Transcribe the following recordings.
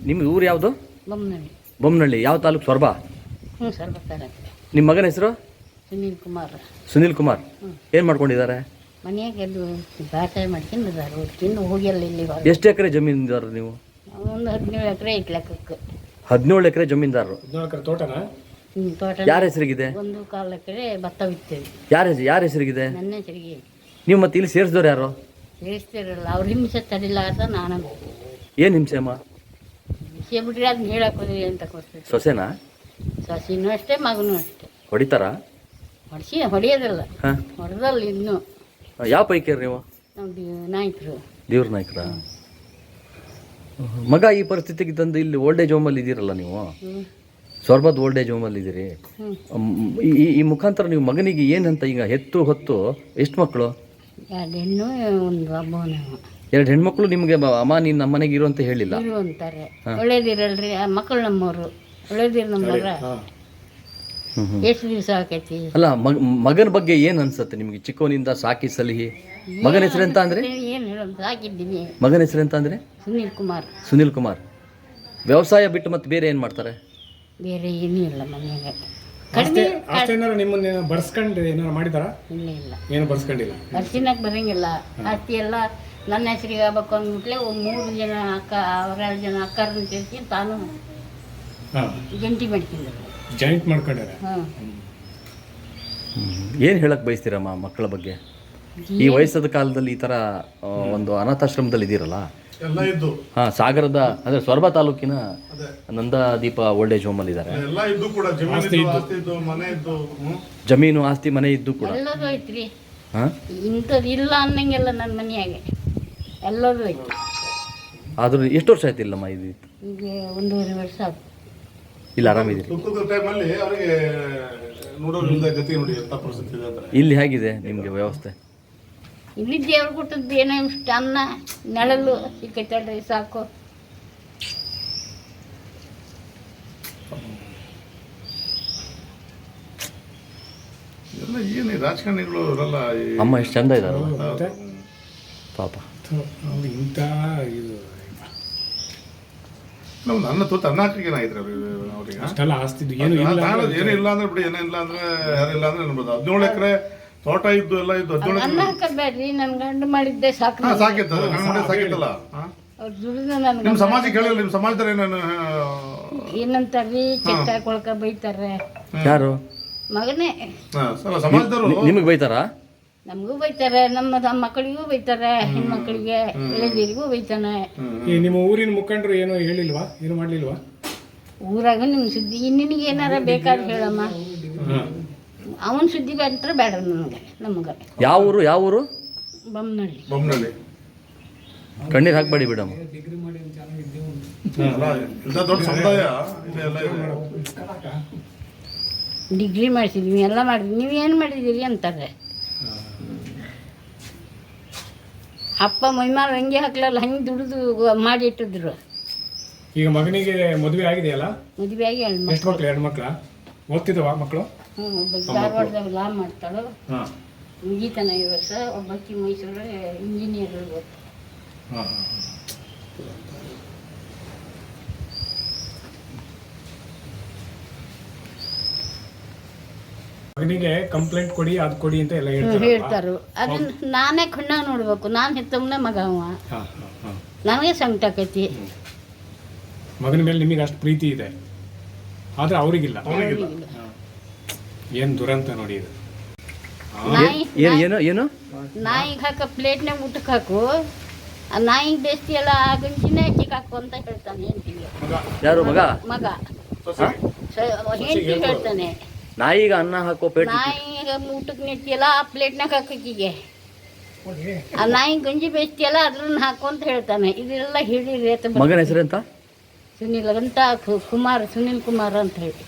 ನಿಮ್ಮ ಊರು ಯಾವುದು? ಬೊಮ್ಮನಹಳ್ಳಿ. ಬೊಮ್ಮನಹಳ್ಳಿ. ಯಾವ ತಾಲೂಕು? ಸೊರಬ. ಹ್ಞೂ ಸರ್ ಬರ್ತಾರೆ. ನಿಮ್ಮ ಮಗನ ಹೆಸರು? ಸುನೀಲ್ ಕುಮಾರ್. ಸುನೀಲ್ ಕುಮಾರ್. ಏನು ಮಾಡ್ಕೊಂಡಿದ್ದಾರೆ? ಮನೆಯಾಗೆ ಅದು ಬೇಸಾಯ ಮಾಡ್ಕೊಂಡಿದ್ದಾರೆ. ಓದ್ಕೊಂಡು ಹೋಗಿಲ್ಲ ಇಲ್ಲಿ. ಎಷ್ಟು ಎಕರೆ ಜಮೀನ್ದಾರರು ನೀವು? ಒಂದು 17 ಎಕರೆ ಐತೆ ಲೆಕ್ಕಕ್ಕೆ. 17 ಎಕರೆ ಜಮೀನ್ದಾರರು. 17 ಎಕರೆ ತೋಟನ? ತೋಟ ಯಾರ ಹೆಸರಿಗಿದೆ? 1.25 ಎಕರೆ ಭತ್ತ ಬಿತ್ತೇವೆ. ಯಾರ ಹೆಸರಿಗಿದೆ? ನನ್ನ ಹೆಸರಿಗೆ. ನೀವು ಮತ್ತೆ ಇಲ್ಲಿ ಸೇರಿಸಿದವ್ರು ಯಾರು? ಸೇರಿಸ್ತಿರಲ್ಲ, ಅವ್ರ ಹಿಂಸೆ ತಡಿಲ್ಲ ಅಂತ ನಾನು. ಏನು ಹಿಂಸೆ ಅಮ್ಮ? ಹಿಂಸೆ ಬಿಟ್ರೆ ಅದನ್ನ ಹೇಳಕ್ಕೋದ್ರಿ ಅಂತ ಕೊಡ್ತೀವಿ. ಸೊಸೆನಾ? ಸಸಿನೂ ಅಷ್ಟೇ, ಮಗನೂ ಅಷ್ಟೇ. ಹೊಡಿತಾರಾ? ಹೊಡೆಯೋದಿಲ್ಲ. ಹಾಂ. ಹೊಡೆದಲ್ಲ ಇನ್ನೂ. ಯಾವ ಪೈಕಿಯರು ನೀವು? ನಾವು ನಾಯಕರು. ದೇವ್ರ ನಾಯಕರ. ಮಗ ಈ ಪರಿಸ್ಥಿತಿಗೆ ತಂದು ಇಲ್ಲಿ ಓಲ್ಡ್ ಏಜ್ ಹೋಮಲ್ಲಿ ಇದ್ದೀರಲ್ಲ ನೀವು, ಸೊರಬದ ಓಲ್ಡ್ ಏಜ್ ಹೋಮಲ್ಲಿ ಇದ್ದೀರಿ. ಈ ಮುಖಾಂತರ ನೀವು ಮಗನಿಗೆ ಏನಂತ ಈಗ ಹೆತ್ತು ಹೊತ್ತು ಎಷ್ಟು ಮಕ್ಕಳು? 2 ಹೆಣ್ಣು 1 ಒಬ್ಬನ. 2 ಹೆಣ್ಮಕ್ಳು ನಿಮಗೆ ಅಮ್ಮ ನೀನು ನಮ್ಮ ಮನೆಗೆ ಇರು ಅಂತ ಹೇಳಿಲ್ಲ? ಇರು ಅಂತಾರೆ. ಒಳ್ಳೇದಿರಲ್ರಿ ಆ ಮಕ್ಕಳು ನಮ್ಮವರು. ಒಳ್ಳೇದಿರು ನಮ್ಮವ್ರ. ಎಷ್ಟು ದಿವಸ ಆಕೈತಿ? ಅಲ್ಲ, ಮಗನ ಬಗ್ಗೆ ಏನು ಅನ್ಸುತ್ತೆ ನಿಮಗೆ ಚಿಕ್ಕವನಿಂದ ಸಾಕಿ ಸಲಹಿ? ಮಗನ ಹೆಸರು ಎಂತ ಅಂದ್ರೆ? ಏನು ಹೇಳೋದು, ಸಾಕಿದ್ದೀನಿ. ಮಗನ ಹೆಸರು ಎಂತ ಅಂದ್ರೆ? ಸುನೀಲ್ ಕುಮಾರ್. ಸುನೀಲ್ ಕುಮಾರ್. ವ್ಯವಸಾಯ ಬಿಟ್ಟು ಮತ್ತೆ ಬೇರೆ ಏನು ಮಾಡ್ತಾರೆ? ಬೇರೆ ಏನೂ ಇಲ್ಲ ಮನೆಯಾಗ. ಅಷ್ಟೇ ಏನಾರು ನಿಮ್ಮನ್ನ ಬರ್ಸ್ಕೊಂಡು ಏನಾರು ಮಾಡಿದಾರ? ಇಲ್ಲ. ಏನು ಬರ್ಸ್ಕೊಂಡಿಲ್ಲ. ಬರ್ಸಿನಕ್ಕೆ ಬರಂಗಿಲ್ಲ. ಆಸ್ತಿ ಎಲ್ಲ ನನ್ನ ಹೆಸರಿಗೆ ಆಗ್ಬೇಕು ಅಂದ್ಬಿಟ್ಲೆ 3 ಜನ ಅಕ್ಕ, ಅವ್ರ 2 ಜನ ಅಕ್ಕರನ್ನ ಸೇರಿಸಿ ತಾನು ಜಂಟಿ ಮಾಡ್ತಿದ್ರು. ಜಾಯಿಂಟ್ ಮಾಡ್ಕೊಂಡಾರೆ. ಹಾಂ. ಏನು ಹೇಳಕ್ ಬಯಸ್ತೀರಮ್ಮ ಮಕ್ಕಳ ಬಗ್ಗೆ? ಈ ವಯಸ್ಸಾದ ಕಾಲದಲ್ಲಿ ಈ ಥರ ಒಂದು ಅನಾಥಾಶ್ರಮದಲ್ಲಿ ಇದ್ದೀರಲ್ಲ? ಹಾಂ, ಸಾಗರದ ಅಂದರೆ ಸೊರಬ ತಾಲೂಕಿನ ನಂದಾದೀಪ ಓಲ್ಡ್ ಏಜ್ ಹೋಮಲ್ಲಿ ಇದ್ದಾರೆ. ಜಮೀನು ಆಸ್ತಿ ಮನೆ ಇದ್ದು ಕೂಡ ಎಲ್ಲದೂ ಐತ್ರಿ. ಹಾಂ, ಇಂಥದ್ದು ಇಲ್ಲ ಅನ್ನಂಗೆಲ್ಲ ನನ್ನ ಮನೆಯಾಗೆ ಎಲ್ಲದೂ ಐತಿ. ಆದ್ರೂ ಎಷ್ಟು ವರ್ಷ ಆಯ್ತು ಇಲ್ಲಮ್ಮ ಇದು? ಈಗ 1.5 ವರ್ಷ ಆಯ್ತು. ಇಲ್ಲಿ ಆರಾಮಿದ್ದೀರಿ? ಇಲ್ಲಿ ಹೇಗಿದೆ ನಿಮಗೆ ವ್ಯವಸ್ಥೆ? ಇಲ್ಲಿ ದೇವ್ರು ಕೊಟ್ಟದ್ದು ಏನೋ ಇಷ್ಟು ಅನ್ನ ನೆಳಲು ಸಿಕ್ಕೈತಲ್ರಿ, ಸಾಕು. ರಾಜಕಾರಣಿಗಳು ಅಮ್ಮ ಎಷ್ಟು ಚಂದ ಇದ್ದಾರಲ್ಲ ಪಾಪ. ಇಂಥ ಇದು ನನ್ನ ತೋತ ಅನ್ನ ಹಾಕಿಗೆ ಏನಾಗಿದ್ರೆ ಅವ್ರಿಗೆ ಅಷ್ಟೆಲ್ಲ ಆಸ್ತಿ ಏನು ಇಲ್ಲ ಅಂದ್ರೆ ಬಿಡಿ, ಏನಿಲ್ಲ ಅಂದ್ರೆ ಯಾರಿಲ್ಲ ಅಂದ್ರೆ ಅನ್ಬೋದು. 17 ಎಕರೆ ತೋಟ ಇದ್ದು ಎಲ್ಲ ಇದ್ದು. 17 ಅನ್ನ ಹಾಕಬೇಡ್ರಿ, ನನ್ನ ಗಂಡು ಮಾಡಿದ್ದೆ ಸಾಕು. ಸಾಕಿತ್ತಲ್ಲ, ಸಾಕಿತ್ತಲ್ಲ. ಅವ್ರು ದುಡಿದು ನನ್ನ ನಿಮ್ಮ ಸಮಾಜಕ್ಕೆ ಹೇಳಿಲ್ಲ? ನಿಮ್ಮ ಸಮಾಜದಲ್ಲಿ ಏನಂತಾರ್ರಿ, ಚೆಕ್ಕ ಕೊಳ್ಕ ಬೈತಾರೆ. ಯಾರು? ಮಗನೇ. ಸಮಾಜದವರು ನಿಮಗೆ ಬೈತಾರಾ? ನಮಗೂ ಬೈತಾರೆ, ನಮ್ಮ ಮಕ್ಕಳಿಗೂ ಬೈತಾರೆ, ಹೆಣ್ಮಕ್ಳಿಗೆ ಎಳೆದೀರಿಗೂ ಬೈತಾನೆ. ನಿಮ್ಮ ಊರಿನ ಮುಖಂಡರು ಏನು ಹೇಳಿಲ್ವಾ, ಏನು ಮಾಡ್ಲಿಲ್ವಾ? ಊರಾಗ ನಿಮ್ಮ ಸುದ್ದಿ ನಿನಗೆ ಏನಾರ ಬೇಕಾದ್ರೆ ಹೇಳಮ್ಮ. ಅವನ ಸುದ್ದಿ ಬಿಟ್ಟರೆ ಬೇಡ ನನಗೆ. ನಮ್ಗೆ ಯಾವ ಊರು? ಯಾವ ಊರು? ಬೊಮ್ಮನಹಳ್ಳಿ. ಕಣ್ಣೀರು ಹಾಕ್ಬೇಡಿ ಬಿಡಮ್ಮ. ದೊಡ್ಡ ಸಮುದಾಯ. ಡಿಗ್ರಿ ಮಾಡಿಸಿದ್ವಿ, ಎಲ್ಲ ಮಾಡಿದ್ವಿ, ನೀವು ಏನು ಮಾಡಿದ್ದೀರಿ ಅಂತಾರೆ. ಅಪ್ಪ ಮೈಮಾಲ್ ಹಂಗೆ ಹಾಕ್ಲಲ್ಲ, ಹಂಗೆ ದುಡಿದು ಮಾಡಿಟ್ಟಿದ್ರು. ಈಗ ಮಗನಿಗೆ ಮದುವೆ ಆಗಿದೆಯಲ್ಲ? ಮದುವೆ ಆಗಿ 2 ಎಷ್ಟು ಮಕ್ಕಳು? 2 ಮಕ್ಕಳ? ಓದ್ತಿದ್ದವ ಮಕ್ಕಳು? ಒಬ್ಬ ಧಾರವಾಡದಾಗ ಲಾ ಮಾಡ್ತಾಳು, ಮುಗೀತಾನ ಈ ವರ್ಷ. ಒಬ್ಬಾಕಿ ಮೈಸೂರು ಇಂಜಿನಿಯರ್ ಓದ್ತಾಳೆ. ಮಗನಿಗೆ ಕಂಪ್ಲೇಂಟ್ ಕೊಡಿ, ಅದು ಕೊಡಿ ಅಂತ ಎಲ್ಲ ಹೇಳ್ತಾರು. ಅದನ್ನ ನಾನೇ ಕಣ್ಣಾಗ ನೋಡ್ಬೇಕು. ನಾನು ಹೆತ್ತವನ ಮಗ ಅವ, ನನಗೆ ಸಂಕಟ ಆಕೈತಿ. ಮಗನ ಮೇಲೆ ನಿಮಗೆ ಅಷ್ಟು ಪ್ರೀತಿ ಇದೆ, ಆದ್ರೆ ಅವರಿಗಿಲ್ಲ. ಏನು ದುರಂತ ನೋಡಿ ಇದು. ಏನು ನಾಯಿಗೆ ಹಾಕ ಪ್ಲೇಟ್ನಾಗ ಊಟಕ್ಕೆ ಹಾಕು, ಆ ನಾಯಿಗೆ ಬೇಸ್ತಿ ಎಲ್ಲ ಆ ಗಂಜಿನೇ ಹೆಚ್ಚಿಗೆ ಹಾಕು ಅಂತ ಹೇಳ್ತಾನೆ ಹೆಂಡತಿಗೆ. ಯಾರು? ಮಗ? ಮಗ ಹೆಂಡತಿ ಹೇಳ್ತಾನೆ, ನಾಯಿಗೆ ಅನ್ನ ಹಾಕೋ ಪ್ಲೇಟ್, ನಾಯಿಗೆ ಊಟಕ್ಕೆ ನೆಟ್ಟಿಯಲ್ಲ ಆ ಪ್ಲೇಟ್ನಾಗ ಹಾಕಿಗೆ, ಆ ನಾಯಿ ಗಂಜಿ ಬೇಸ್ತಿಯಲ್ಲ ಅದ್ರನ್ನ ಹಾಕು ಅಂತ ಹೇಳ್ತಾನೆ. ಇದೆಲ್ಲ ಹೇಳಿರಿ ಅಂತ. ಮಗನ ಹೆಸರು ಅಂತ? ಸುನೀಲ್ ಅಂತ ಕುಮಾರ್, ಸುನೀಲ್ ಕುಮಾರ್ ಅಂತ ಹೇಳಿ.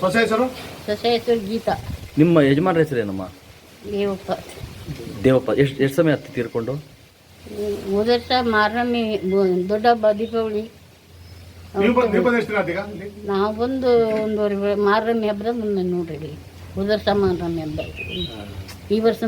ಸೊಸೆ ಹೆಸರು? ಸೊಸೆ ಹೆಸರು ಗೀತಾ. ನಿಮ್ಮ ಯಜಮಾನ್ರ ಹೆಸರೇನಮ್ಮ? ದೇವಪ್ಪ. ದೇವಪ್ಪ. ಎಷ್ಟು ಸಮಯ ಹತ್ತಿ ತೀರ್ಕೊಂಡು? ಹೋದ ವರ್ಷ ಮಾರಮ್ಮಿ, ದೊಡ್ಡ ಹಬ್ಬ ದೀಪಾವಳಿ. ನಾವು ಬಂದು 1.5 ಮಾರಮ್ಮಿ ಹಬ್ಬದ ಮುಂದೆ ನೋಡ್ರಿ. ಹೋದ ವರ್ಷ ಮಾರಮ್ಮಿ ಹಬ್ಬ, ಈ ವರ್ಷ